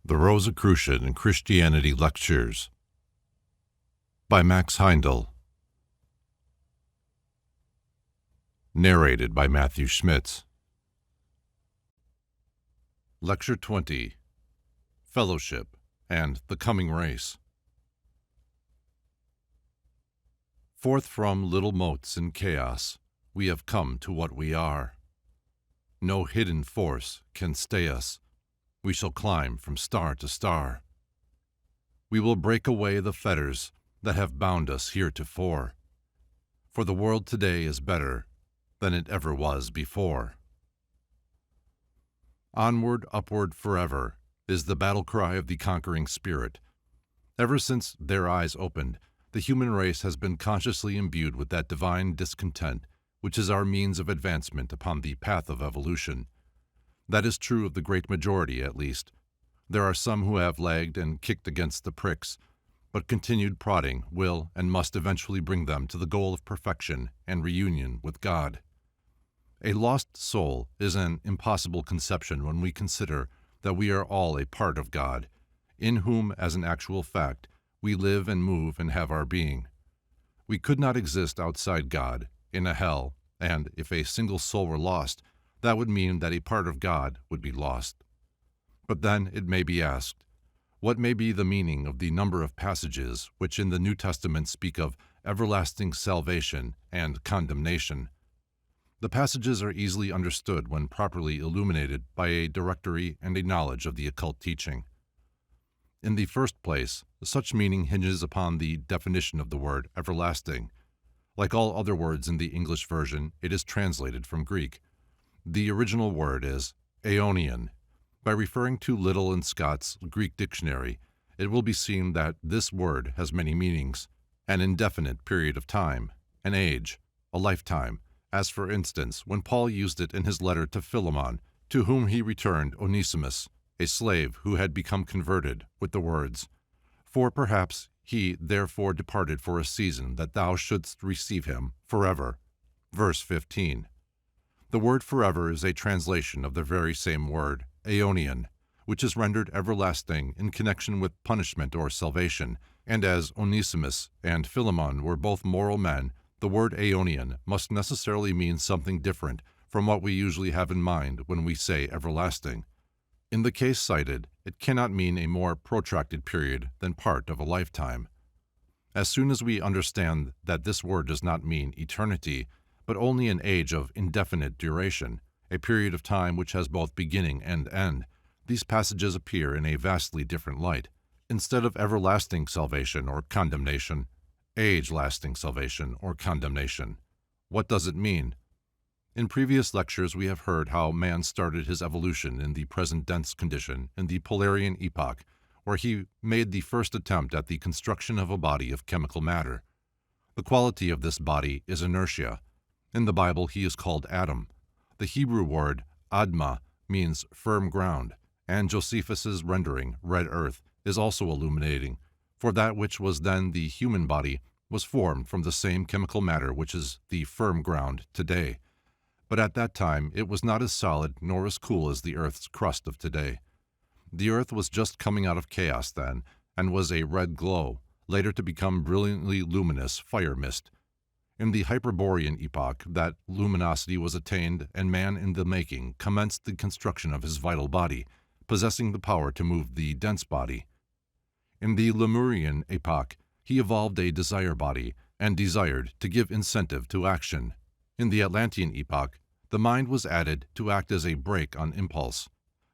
The Rosicrucian and Christianity Lectures by Max Heindel. Narrated by Matthew Schmitz. Lecture 20. Fellowship and the Coming Race. Forth from little motes in chaos, we have come to what we are. No hidden force can stay us. We shall climb from star to star. We will break away the fetters that have bound us heretofore, for the world today is better than it ever was before. Onward, upward, forever is the battle cry of the conquering spirit. Ever since their eyes opened, the human race has been consciously imbued with that divine discontent which is our means of advancement upon the path of evolution. That is true of the great majority, at least. There are some who have lagged and kicked against the pricks, but continued prodding will and must eventually bring them to the goal of perfection and reunion with God. A lost soul is an impossible conception when we consider that we are all a part of God, in whom, as an actual fact, we live and move and have our being. We could not exist outside God, in a hell, and if a single soul were lost, that would mean that a part of God would be lost. But then it may be asked, what may be the meaning of the number of passages which in the New Testament speak of everlasting salvation and condemnation? The passages are easily understood when properly illuminated by a directory and a knowledge of the occult teaching. In the first place, such meaning hinges upon the definition of the word everlasting. Like all other words in the English version, it is translated from Greek. The original word is aeonian. By referring to Liddell and Scott's Greek dictionary, it will be seen that this word has many meanings: an indefinite period of time, an age, a lifetime, as for instance when Paul used it in his letter to Philemon, to whom he returned Onesimus, a slave who had become converted, with the words, "For perhaps he therefore departed for a season, that thou shouldst receive him forever." Verse 15. The word forever is a translation of the very same word, aeonian, which is rendered everlasting in connection with punishment or salvation, and as Onesimus and Philemon were both moral men, the word aeonian must necessarily mean something different from what we usually have in mind when we say everlasting. In the case cited, it cannot mean a more protracted period than part of a lifetime. As soon as we understand that this word does not mean eternity, but only an age of indefinite duration, a period of time which has both beginning and end, these passages appear in a vastly different light. Instead of everlasting salvation or condemnation, age-lasting salvation or condemnation. What does it mean? In previous lectures we have heard how man started his evolution in the present dense condition in the Polarian epoch, where he made the first attempt at the construction of a body of chemical matter. The quality of this body is inertia. In the Bible he is called Adam. The Hebrew word adma means firm ground, and Josephus's rendering, red earth, is also illuminating, for that which was then the human body was formed from the same chemical matter which is the firm ground today. But at that time it was not as solid nor as cool as the earth's crust of today. The earth was just coming out of chaos then, and was a red glow, later to become brilliantly luminous fire mist. In the Hyperborean epoch, that luminosity was attained, and man in the making commenced the construction of his vital body, possessing the power to move the dense body. In the Lemurian epoch, he evolved a desire body, and desired to give incentive to action. In the Atlantean epoch, the mind was added to act as a brake on impulse.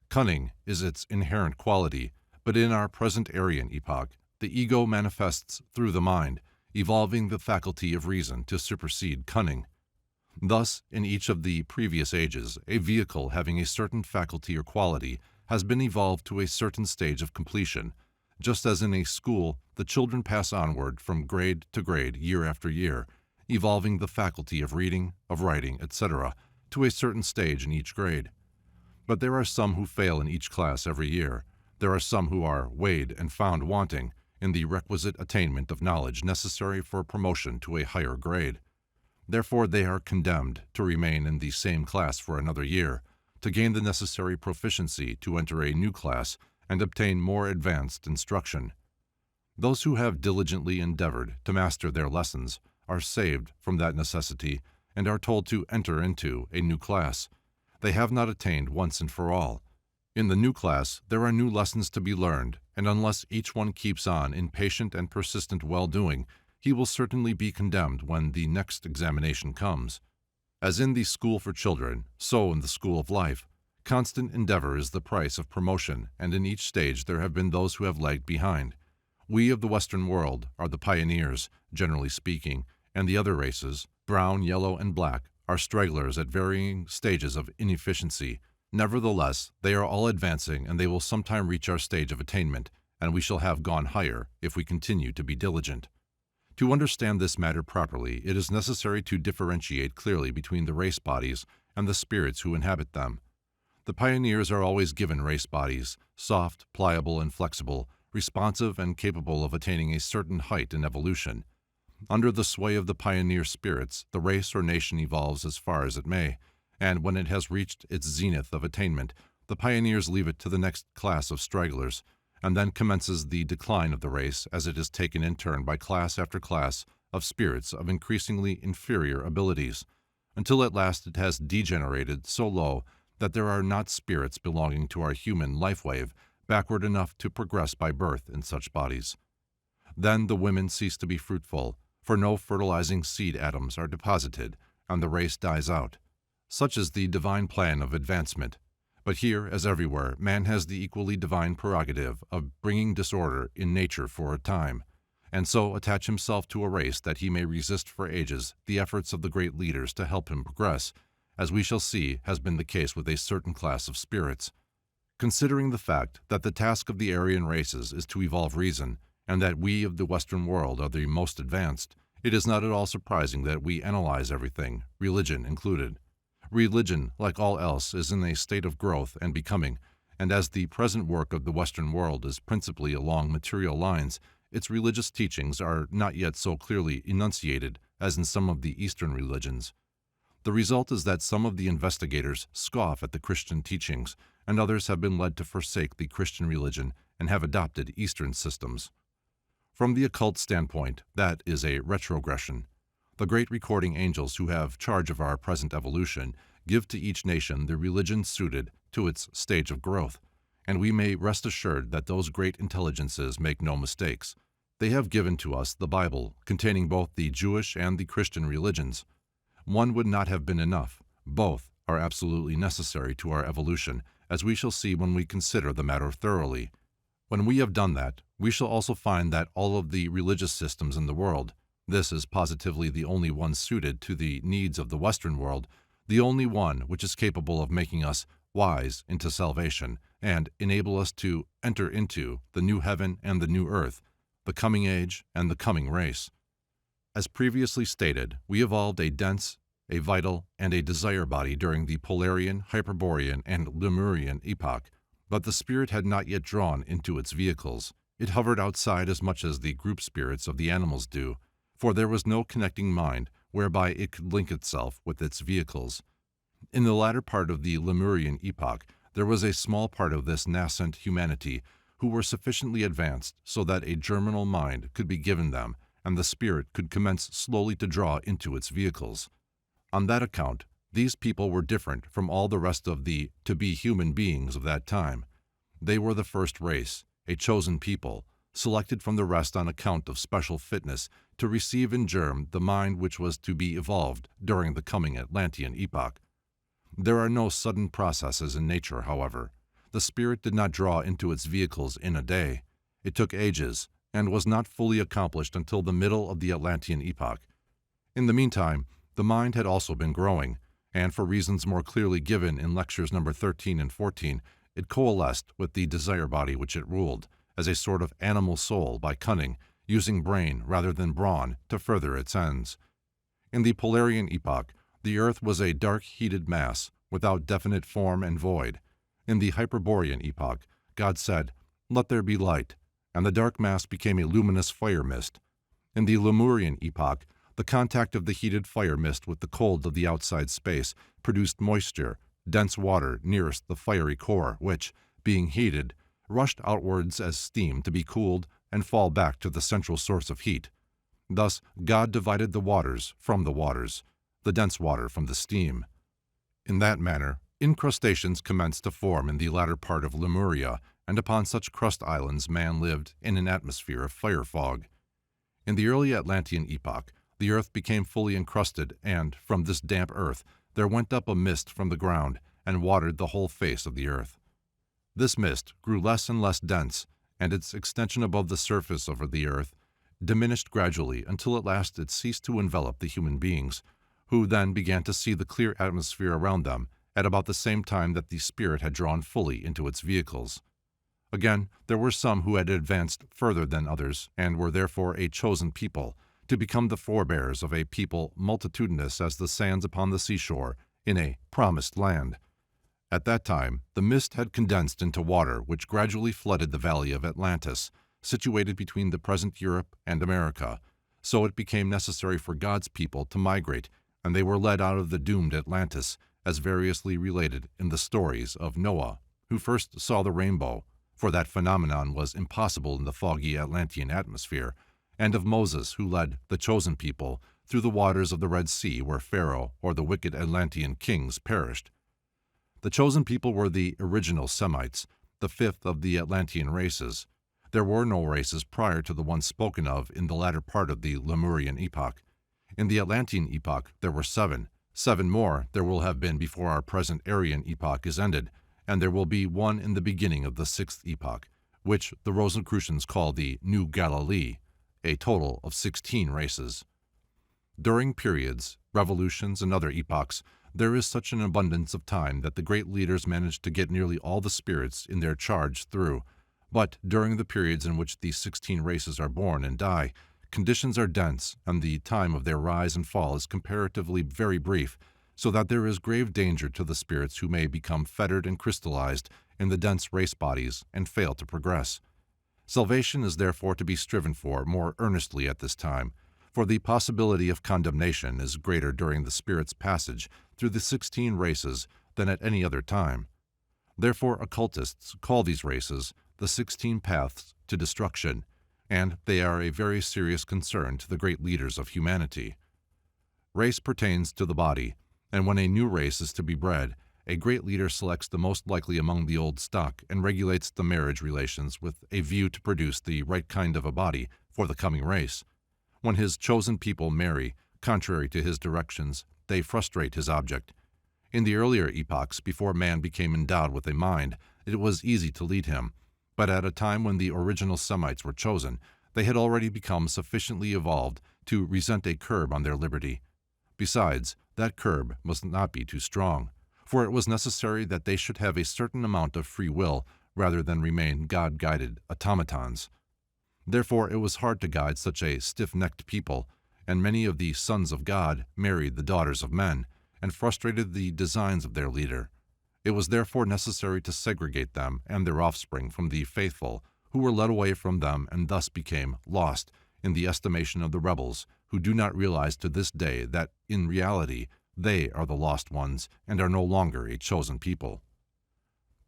Cunning is its inherent quality, but in our present Aryan epoch, the ego manifests through the mind, evolving the faculty of reason to supersede cunning. Thus, in each of the previous ages, a vehicle having a certain faculty or quality has been evolved to a certain stage of completion, just as in a school the children pass onward from grade to grade year after year, evolving the faculty of reading, of writing, etc., to a certain stage in each grade. But there are some who fail in each class every year. There are some who are weighed and found wanting in the requisite attainment of knowledge necessary for promotion to a higher grade. Therefore they are condemned to remain in the same class for another year, to gain the necessary proficiency to enter a new class and obtain more advanced instruction. Those who have diligently endeavored to master their lessons are saved from that necessity and are told to enter into a new class. They have not attained once and for all. In the new class, there are new lessons to be learned, and unless each one keeps on in patient and persistent well-doing, he will certainly be condemned when the next examination comes. As in the school for children, so in the school of life, constant endeavor is the price of promotion, and in each stage there have been those who have lagged behind. We of the Western world are the pioneers, generally speaking, and the other races, brown, yellow, and black, are stragglers at varying stages of inefficiency. Nevertheless, they are all advancing, and they will sometime reach our stage of attainment, and we shall have gone higher if we continue to be diligent. To understand this matter properly, it is necessary to differentiate clearly between the race bodies and the spirits who inhabit them. The pioneers are always given race bodies, soft, pliable, and flexible, responsive and capable of attaining a certain height in evolution. Under the sway of the pioneer spirits, the race or nation evolves as far as it may, and when it has reached its zenith of attainment, the pioneers leave it to the next class of stragglers, and then commences the decline of the race as it is taken in turn by class after class of spirits of increasingly inferior abilities, until at last it has degenerated so low that there are not spirits belonging to our human life-wave backward enough to progress by birth in such bodies. Then the women cease to be fruitful, for no fertilizing seed atoms are deposited, and the race dies out. Such is the divine plan of advancement. But here, as everywhere, man has the equally divine prerogative of bringing disorder in nature for a time, and so attach himself to a race that he may resist for ages the efforts of the great leaders to help him progress, as we shall see has been the case with a certain class of spirits. Considering the fact that the task of the Aryan races is to evolve reason, and that we of the Western world are the most advanced, it is not at all surprising that we analyze everything, religion included. Religion, like all else, is in a state of growth and becoming, and as the present work of the Western world is principally along material lines, its religious teachings are not yet so clearly enunciated as in some of the Eastern religions. The result is that some of the investigators scoff at the Christian teachings, and others have been led to forsake the Christian religion and have adopted Eastern systems. From the occult standpoint, that is a retrogression. The great recording angels who have charge of our present evolution give to each nation the religion suited to its stage of growth, and we may rest assured that those great intelligences make no mistakes. They have given to us the Bible, containing both the Jewish and the Christian religions. One would not have been enough. Both are absolutely necessary to our evolution, as we shall see when we consider the matter thoroughly. When we have done that, we shall also find that all of the religious systems in the world, this is positively the only one suited to the needs of the Western world, the only one which is capable of making us wise into salvation and enable us to enter into the new heaven and the new earth, the coming age and the coming race. As previously stated, we evolved a dense, a vital, and a desire body during the Polarian, Hyperborean, and Lemurian epoch, but the spirit had not yet drawn into its vehicles. It hovered outside as much as the group spirits of the animals do, for there was no connecting mind whereby it could link itself with its vehicles. In the latter part of the Lemurian epoch, there was a small part of this nascent humanity who were sufficiently advanced so that a germinal mind could be given them, and the spirit could commence slowly to draw into its vehicles. On that account, these people were different from all the rest of the to-be human beings of that time. They were the first race, a chosen people, selected from the rest on account of special fitness to receive in germ the mind which was to be evolved during the coming Atlantean epoch. There are no sudden processes in nature, however. The spirit did not draw into its vehicles in a day. It took ages, and was not fully accomplished until the middle of the Atlantean epoch. In the meantime, the mind had also been growing, and for reasons more clearly given in lectures number 13 and 14, it coalesced with the desire body which it ruled, as a sort of animal soul by cunning, using brain rather than brawn to further its ends. In the Polarian epoch, the earth was a dark heated mass, without definite form and void. In the Hyperborean epoch, God said, "Let there be light," and the dark mass became a luminous fire mist. In the Lemurian epoch, the contact of the heated fire mist with the cold of the outside space produced moisture, dense water nearest the fiery core, which, being heated, rushed outwards as steam to be cooled and fall back to the central source of heat. Thus, God divided the waters from the waters, the dense water from the steam. In that manner, incrustations commenced to form in the latter part of Lemuria, and upon such crust islands man lived in an atmosphere of fire fog. In the early Atlantean epoch, the earth became fully encrusted, and from this damp earth there went up a mist from the ground and watered the whole face of the earth. This mist grew less and less dense, and its extension above the surface of the earth diminished gradually until at last it ceased to envelop the human beings, who then began to see the clear atmosphere around them at about the same time that the spirit had drawn fully into its vehicles. Again, there were some who had advanced further than others, and were therefore a chosen people, to become the forebears of a people multitudinous as the sands upon the seashore, in a promised land. At that time, the mist had condensed into water which gradually flooded the valley of Atlantis, situated between the present Europe and America, so it became necessary for God's people to migrate, and they were led out of the doomed Atlantis, as variously related in the stories of Noah, who first saw the rainbow, for that phenomenon was impossible in the foggy Atlantean atmosphere, and of Moses, who led the chosen people through the waters of the Red Sea, where Pharaoh or the wicked Atlantean kings perished. The chosen people were the original Semites, the fifth of the Atlantean races. There were no races prior to the one spoken of in the latter part of the Lemurian epoch. In the Atlantean epoch there were seven. 7 more there will have been before our present Aryan epoch is ended, and there will be one in the beginning of the 6th epoch, which the Rosicrucians call the New Galilee, a total of 16 races. During periods, revolutions, and other epochs, there is such an abundance of time that the great leaders manage to get nearly all the spirits in their charge through, but during the periods in which these 16 races are born and die, conditions are dense, and the time of their rise and fall is comparatively very brief, so that there is grave danger to the spirits who may become fettered and crystallized in the dense race bodies and fail to progress. Salvation is therefore to be striven for more earnestly at this time, for the possibility of condemnation is greater during the spirit's passage through the 16 races than at any other time. Therefore occultists call these races the 16 paths to destruction, and they are a very serious concern to the great leaders of humanity. Race pertains to the body, and when a new race is to be bred, a great leader selects the most likely among the old stock and regulates the marriage relations with a view to produce the right kind of a body for the coming race. When his chosen people marry, contrary to his directions, they frustrate his object. In the earlier epochs, before man became endowed with a mind, it was easy to lead him, but at a time when the original Semites were chosen, they had already become sufficiently evolved to resent a curb on their liberty. Besides, that curb must not be too strong, for it was necessary that they should have a certain amount of free will rather than remain God-guided automatons. Therefore it was hard to guide such a stiff-necked people, and many of the sons of God married the daughters of men, and frustrated the designs of their leader. It was therefore necessary to segregate them and their offspring from the faithful, who were led away from them and thus became lost in the estimation of the rebels, who do not realize to this day that, in reality, they are the lost ones and are no longer a chosen people.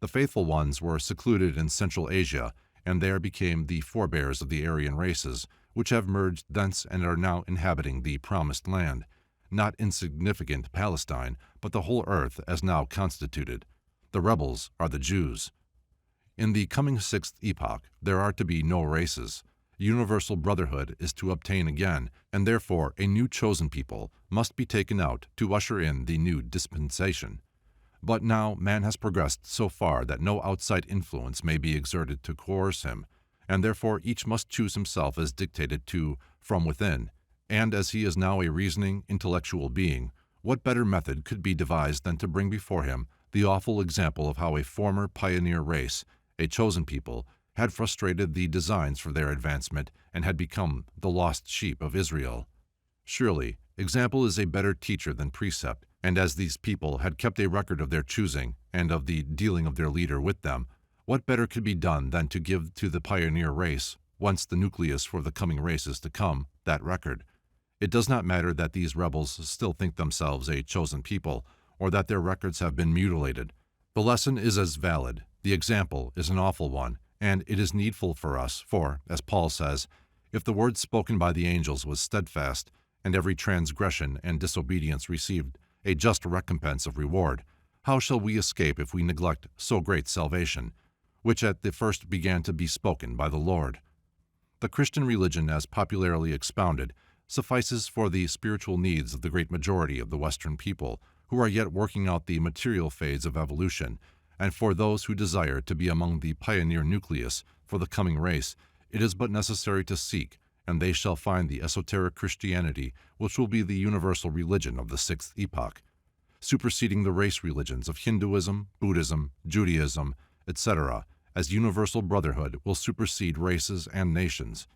The faithful ones were secluded in Central Asia, and there became the forebears of the Aryan races, which have merged thence and are now inhabiting the Promised Land, not insignificant Palestine, but the whole earth as now constituted. The rebels are the Jews. In the coming 6th epoch there are to be no races. Universal brotherhood is to obtain again, and therefore a new chosen people must be taken out to usher in the new dispensation. But now man has progressed so far that no outside influence may be exerted to coerce him, and therefore each must choose himself as dictated to from within, and as he is now a reasoning, intellectual being, what better method could be devised than to bring before him the awful example of how a former pioneer race, a chosen people, had frustrated the designs for their advancement and had become the lost sheep of Israel. Surely, example is a better teacher than precept, and as these people had kept a record of their choosing and of the dealing of their leader with them, what better could be done than to give to the pioneer race, once the nucleus for the coming races to come, that record? It does not matter that these rebels still think themselves a chosen people, or that their records have been mutilated. The lesson is as valid, the example is an awful one, And it is needful for us, for, as Paul says, if the word spoken by the angels was steadfast, and every transgression and disobedience received a just recompense of reward, how shall we escape if we neglect so great salvation, which at the first began to be spoken by the Lord? The Christian religion, as popularly expounded, suffices for the spiritual needs of the great majority of the Western people, who are yet working out the material phase of evolution, and for those who desire to be among the pioneer nucleus for the coming race, it is but necessary to seek, and they shall find the esoteric Christianity which will be the universal religion of the sixth epoch, superseding the race religions of Hinduism, Buddhism, Judaism, etc., as universal brotherhood will supersede races and nations.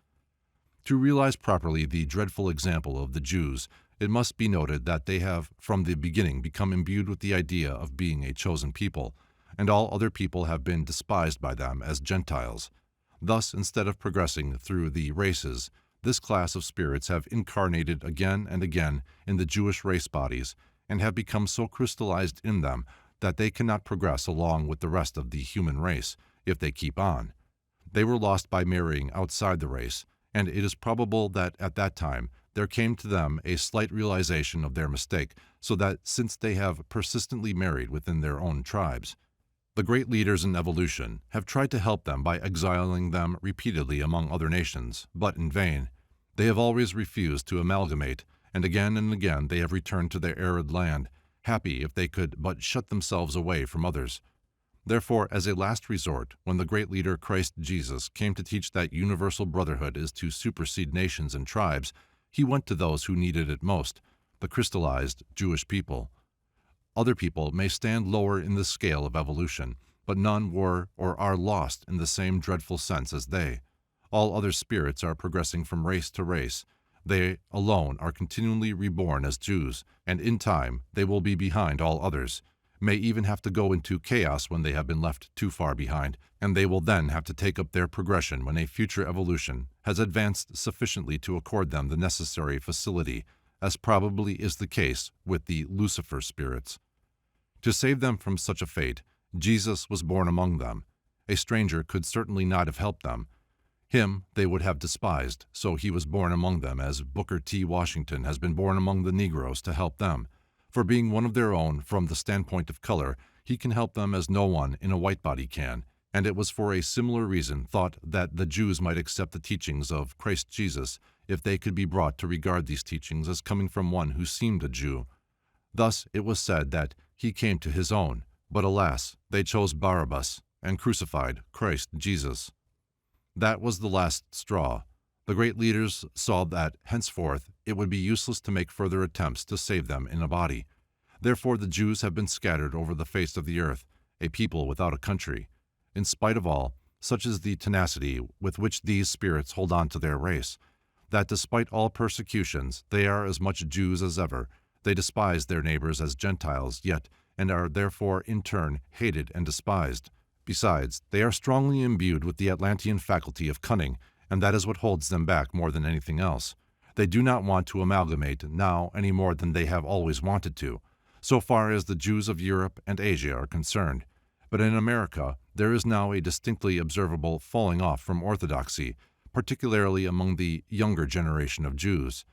To realize properly the dreadful example of the Jews, it must be noted that they have from the beginning become imbued with the idea of being a chosen people, and all other people have been despised by them as Gentiles. Thus, instead of progressing through the races, this class of spirits have incarnated again and again in the Jewish race bodies, and have become so crystallized in them that they cannot progress along with the rest of the human race if they keep on. They were lost by marrying outside the race, and it is probable that at that time there came to them a slight realization of their mistake, so that since they have persistently married within their own tribes, the great leaders in evolution have tried to help them by exiling them repeatedly among other nations, but in vain. They have always refused to amalgamate, and again they have returned to their arid land, happy if they could but shut themselves away from others. Therefore, as a last resort, when the great leader Christ Jesus came to teach that universal brotherhood is to supersede nations and tribes, he went to those who needed it most, the crystallized Jewish people. Other people may stand lower in the scale of evolution, but none were or are lost in the same dreadful sense as they. All other spirits are progressing from race to race. They alone are continually reborn as Jews, and in time they will be behind all others, may even have to go into chaos when they have been left too far behind, and they will then have to take up their progression when a future evolution has advanced sufficiently to accord them the necessary facility, as probably is the case with the Lucifer spirits. To save them from such a fate, Jesus was born among them. A stranger could certainly not have helped them. Him they would have despised, so he was born among them as Booker T. Washington has been born among the Negroes to help them. For being one of their own from the standpoint of color, he can help them as no one in a white body can, and it was for a similar reason thought that the Jews might accept the teachings of Christ Jesus if they could be brought to regard these teachings as coming from one who seemed a Jew. Thus it was said that he came to his own, but alas, they chose Barabbas and crucified Christ Jesus. That was the last straw. The great leaders saw that henceforth it would be useless to make further attempts to save them in a body. Therefore the Jews have been scattered over the face of the earth, a people without a country. In spite of all, such is the tenacity with which these spirits hold on to their race, that despite all persecutions they are as much Jews as ever. They despise their neighbors as Gentiles yet, and are therefore in turn hated and despised. Besides, they are strongly imbued with the Atlantean faculty of cunning, and that is what holds them back more than anything else. They do not want to amalgamate now any more than they have always wanted to, so far as the Jews of Europe and Asia are concerned. But in America, there is now a distinctly observable falling off from orthodoxy, particularly among the younger generation of Jews.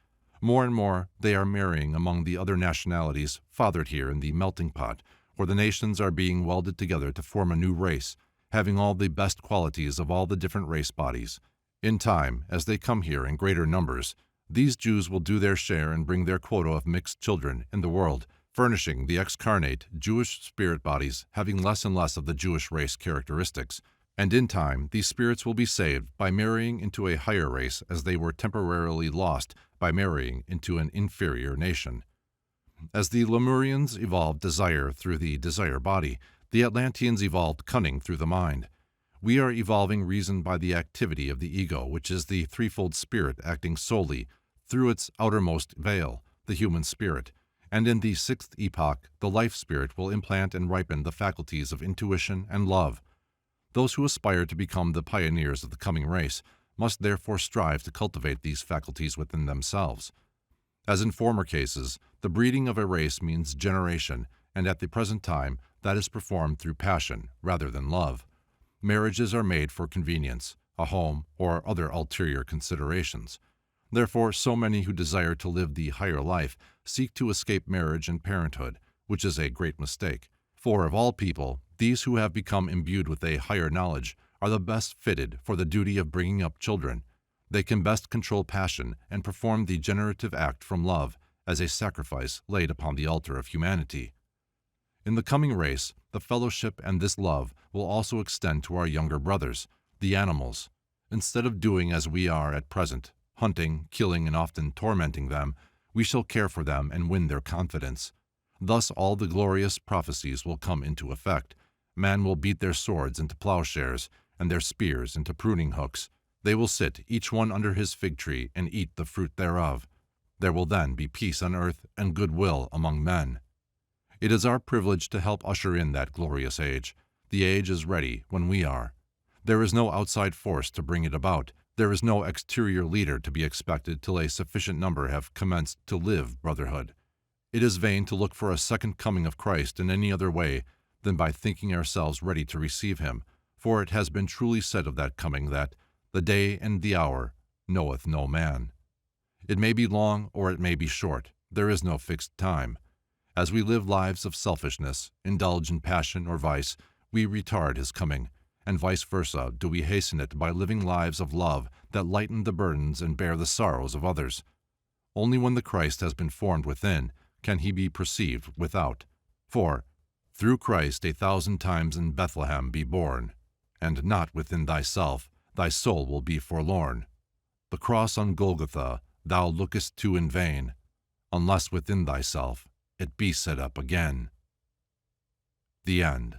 More and more, they are marrying among the other nationalities fathered here in the melting pot, where the nations are being welded together to form a new race, having all the best qualities of all the different race bodies. In time, as they come here in greater numbers, these Jews will do their share and bring their quota of mixed children in the world, furnishing the excarnate Jewish spirit bodies having less and less of the Jewish race characteristics, and in time these spirits will be saved by marrying into a higher race as they were temporarily lost by marrying into an inferior nation. As the Lemurians evolved desire through the desire body, the Atlanteans evolved cunning through the mind. We are evolving reason by the activity of the ego, which is the threefold spirit acting solely through its outermost veil, the human spirit, and in the sixth epoch the life spirit will implant and ripen the faculties of intuition and love. Those who aspire to become the pioneers of the coming race must therefore strive to cultivate these faculties within themselves. As in former cases, the breeding of a race means generation, and at the present time that is performed through passion rather than love. Marriages are made for convenience, a home, or other ulterior considerations. Therefore, so many who desire to live the higher life seek to escape marriage and parenthood, which is a great mistake. For of all people, these who have become imbued with a higher knowledge are the best fitted for the duty of bringing up children. They can best control passion and perform the generative act from love as a sacrifice laid upon the altar of humanity. In the coming race, the fellowship and this love will also extend to our younger brothers, the animals. Instead of doing as we are at present, hunting, killing, and often tormenting them, we shall care for them and win their confidence. Thus all the glorious prophecies will come into effect. Man will beat their swords into plowshares, and their spears into pruning hooks. They will sit, each one under his fig tree, and eat the fruit thereof. There will then be peace on earth and goodwill among men. It is our privilege to help usher in that glorious age. The age is ready when we are. There is no outside force to bring it about. There is no exterior leader to be expected till a sufficient number have commenced to live brotherhood. It is vain to look for a second coming of Christ in any other way than by thinking ourselves ready to receive him, for it has been truly said of that coming that, the day and the hour knoweth no man. It may be long or it may be short. There is no fixed time. As we live lives of selfishness, indulge in passion or vice, we retard his coming, and vice versa do we hasten it by living lives of love that lighten the burdens and bear the sorrows of others. Only when the Christ has been formed within can he be perceived without. For, through Christ 1,000 times in Bethlehem be born, and not within thyself, thy soul will be forlorn. The cross on Golgotha thou lookest to in vain, unless within thyself it be set up again. The End.